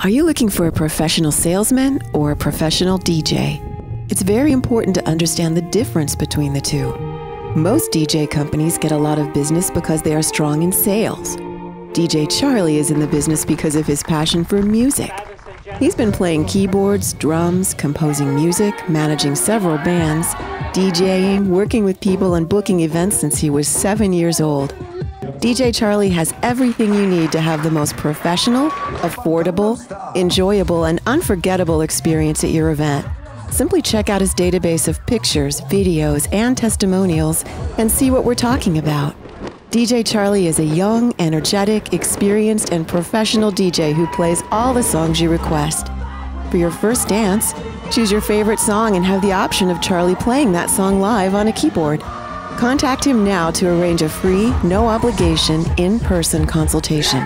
Are you looking for a professional salesman or a professional DJ? It's very important to understand the difference between the two. Most DJ companies get a lot of business because they are strong in sales. DJ Charlie is in the business because of his passion for music. He's been playing keyboards, drums, composing music, managing several bands, DJing, working with people, and booking events since he was 7 years old. DJ Charlie has everything you need to have the most professional, affordable, enjoyable, and unforgettable experience at your event. Simply check out his database of pictures, videos, and testimonials and see what we're talking about. DJ Charlie is a young, energetic, experienced, and professional DJ who plays all the songs you request. For your first dance, choose your favorite song and have the option of Charlie playing that song live on a keyboard. Contact him now to arrange a free, no-obligation, in-person consultation.